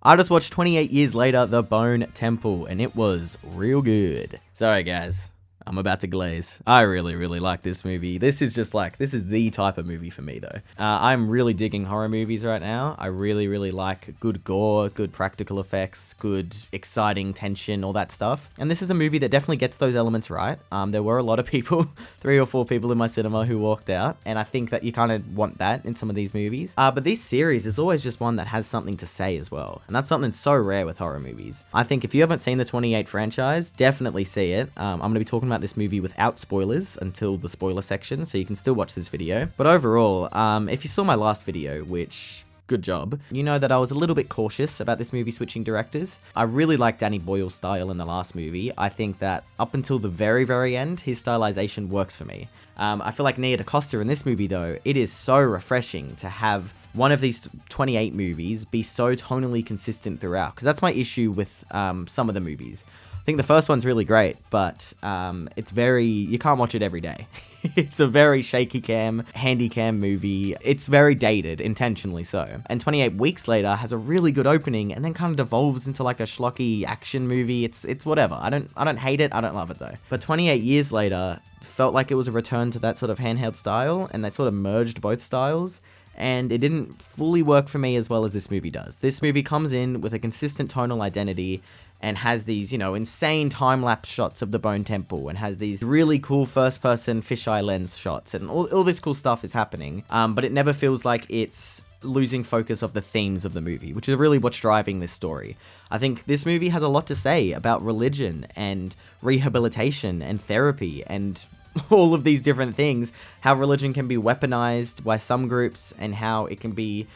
I just watched 28 Years Later, The Bone Temple, and it was real good. Sorry, guys. I'm about to glaze. I really like this movie. This is the type of movie for me, though. I'm really digging horror movies right now. I really like good gore, good practical effects, good exciting tension, all that stuff. And this is a movie that definitely gets those elements right. There were a lot of people, 3 or 4 people in my cinema who walked out, and I think that you kind of want that in some of these movies. But this series is always just one that has something to say as well, and that's something so rare with horror movies. I think if you haven't seen the 28 franchise, definitely see it. I'm going to be talking about this movie without spoilers until the spoiler section, so you can still watch this video. But overall, if you saw my last video, which good job, you know that I was a little bit cautious about this movie switching directors. I really like Danny Boyle's style in the last movie. I think that up until the very end, his stylization works for me. I feel like Nia DaCosta in this movie, though, it is so refreshing to have one of these 28 movies be so tonally consistent throughout, because that's my issue with some of the movies. I think the first one's really great, but you can't watch it every day. It's a very shaky cam, handy cam movie. It's very dated, intentionally so. And 28 Weeks Later has a really good opening and then kind of devolves into like a schlocky action movie. It's whatever. I don't hate it. I don't love it though. But 28 Years Later felt like it was a return to that sort of handheld style, and they sort of merged both styles. And it didn't fully work for me as well as this movie does. This movie comes in with a consistent tonal identity and has these, insane time-lapse shots of the Bone Temple, and has these really cool first-person fisheye lens shots, and all this cool stuff is happening, but it never feels like it's losing focus of the themes of the movie, which is really what's driving this story. I think this movie has a lot to say about religion and rehabilitation and therapy and all of these different things, how religion can be weaponized by some groups and how it can be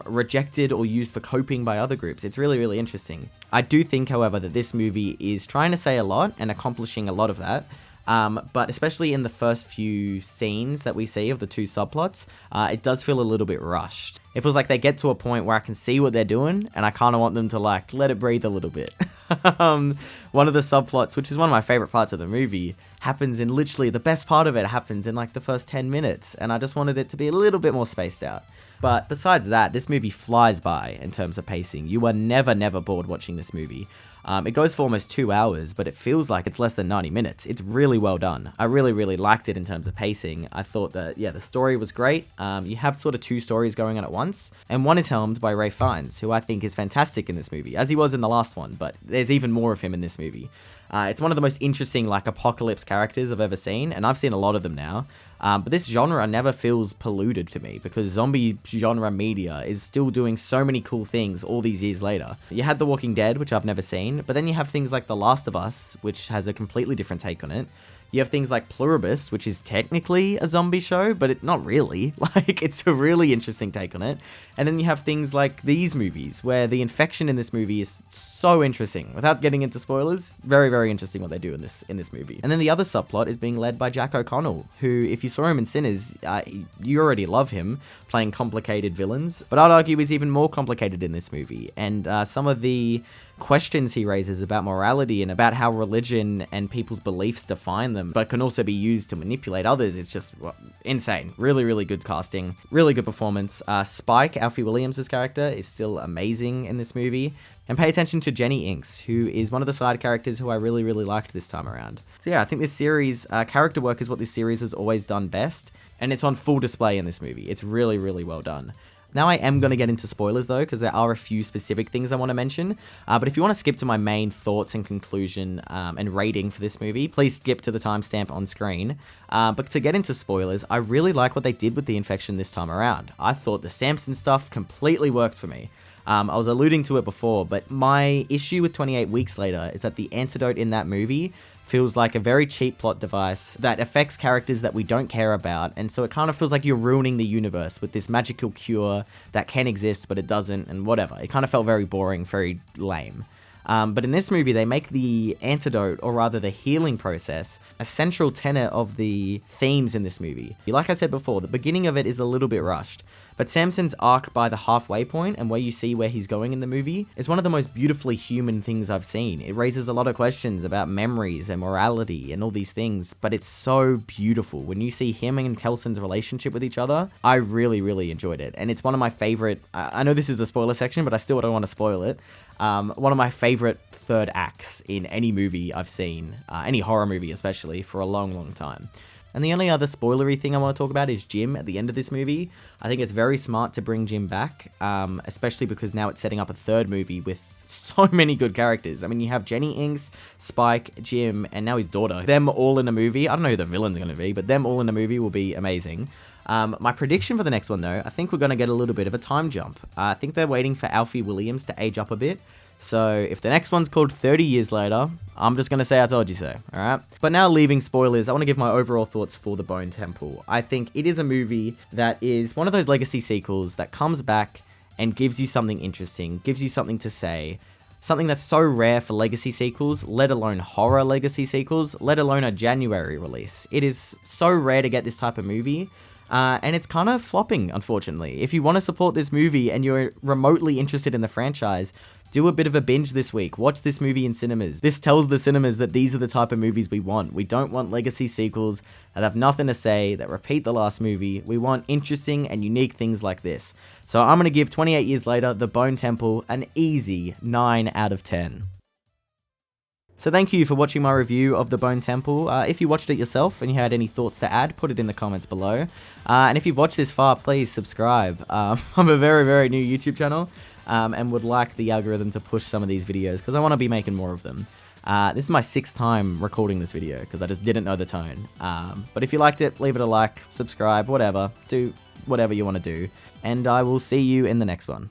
rejected or used for coping by other groups. It's really interesting. I do think, however, that this movie is trying to say a lot and accomplishing a lot of that. But especially in the first few scenes that we see of the two subplots, it does feel a little bit rushed. It feels like they get to a point where I can see what they're doing, and I kind of want them to let it breathe a little bit. One of the subplots, which is one of my favorite parts of the movie, happens in literally the best part of it happens in like the first 10 minutes, and I just wanted it to be a little bit more spaced out. But besides that, this movie flies by in terms of pacing. You are never bored watching this movie. It goes for almost 2 hours, but it feels like it's less than 90 minutes. It's really well done. I really liked it in terms of pacing. I thought that, the story was great. You have sort of 2 stories going on at once, and one is helmed by Ralph Fiennes, who I think is fantastic in this movie, as he was in the last one, but there's even more of him in this movie. It's one of the most interesting, apocalypse characters I've ever seen, and I've seen a lot of them now. But this genre never feels polluted to me, because zombie genre media is still doing so many cool things all these years later. You had The Walking Dead, which I've never seen, but then you have things like The Last of Us, which has a completely different take on it. You have things like Pluribus, which is technically a zombie show, but not really. It's a really interesting take on it. And then you have things like these movies, where the infection in this movie is so interesting. Without getting into spoilers, very interesting what they do in this movie. And then the other subplot is being led by Jack O'Connell, who, if you saw him in Sinners, you already love him, playing complicated villains. But I'd argue he's even more complicated in this movie. And some of the questions he raises about morality and about how religion and people's beliefs define them, but can also be used to manipulate others, is just insane. Really good casting, really good performance. Spike, Alfie Williams' character, is still amazing in this movie. And pay attention to Jenny Inks, who is one of the side characters who I really liked this time around. So I think this series, character work is what this series has always done best, and it's on full display in this movie. It's really well done. Now I am going to get into spoilers though, because there are a few specific things I want to mention, but if you want to skip to my main thoughts and conclusion and rating for this movie, please skip to the timestamp on screen. But to get into spoilers, I really like what they did with the infection this time around. I thought the Samson stuff completely worked for me. I was alluding to it before, but my issue with 28 Weeks Later is that the antidote in that movie feels like a very cheap plot device that affects characters that we don't care about, and so it kind of feels like you're ruining the universe with this magical cure that can exist but it doesn't, and whatever. It kind of felt very boring, very lame. But in this movie, they make the antidote, or rather the healing process, a central tenet of the themes in this movie. Like I said before, the beginning of it is a little bit rushed, But Samson's arc by the halfway point and where you see where he's going in the movie is one of the most beautifully human things I've seen. It raises a lot of questions about memories and morality and all these things, but it's so beautiful. When you see him and Kelson's relationship with each other, I really, really enjoyed it. And it's one of my favorite, I know this is the spoiler section, but I still don't want to spoil it. One of my favorite third acts in any movie I've seen, any horror movie especially, for a long, long time. And the only other spoilery thing I want to talk about is Jim at the end of this movie. I think it's very smart to bring Jim back, especially because now it's setting up a third movie with so many good characters. I mean, you have Jenny Inks, Spike, Jim, and now his daughter. Them all in a movie. I don't know who the villains are going to be, but them all in a movie will be amazing. My prediction for the next one, though, I think we're going to get a little bit of a time jump. I think they're waiting for Alfie Williams to age up a bit. So if the next one's called 30 Years Later, I'm just going to say I told you so, alright? But now leaving spoilers, I want to give my overall thoughts for The Bone Temple. I think it is a movie that is one of those legacy sequels that comes back and gives you something interesting, gives you something to say, something that's so rare for legacy sequels, let alone horror legacy sequels, let alone a January release. It is so rare to get this type of movie. And it's kind of flopping, unfortunately. If you want to support this movie and you're remotely interested in the franchise, do a bit of a binge this week. Watch this movie in cinemas. This tells the cinemas that these are the type of movies we want. We don't want legacy sequels that have nothing to say, that repeat the last movie. We want interesting and unique things like this. So I'm going to give 28 Years Later, The Bone Temple, an easy 9 out of 10. So thank you for watching my review of The Bone Temple. If you watched it yourself and you had any thoughts to add, put it in the comments below. And if you've watched this far, please subscribe. I'm a very, very new YouTube channel and would like the algorithm to push some of these videos because I want to be making more of them. This is my 6th time recording this video because I just didn't know the tone. But if you liked it, leave it a like, subscribe, whatever. Do whatever you want to do. And I will see you in the next one.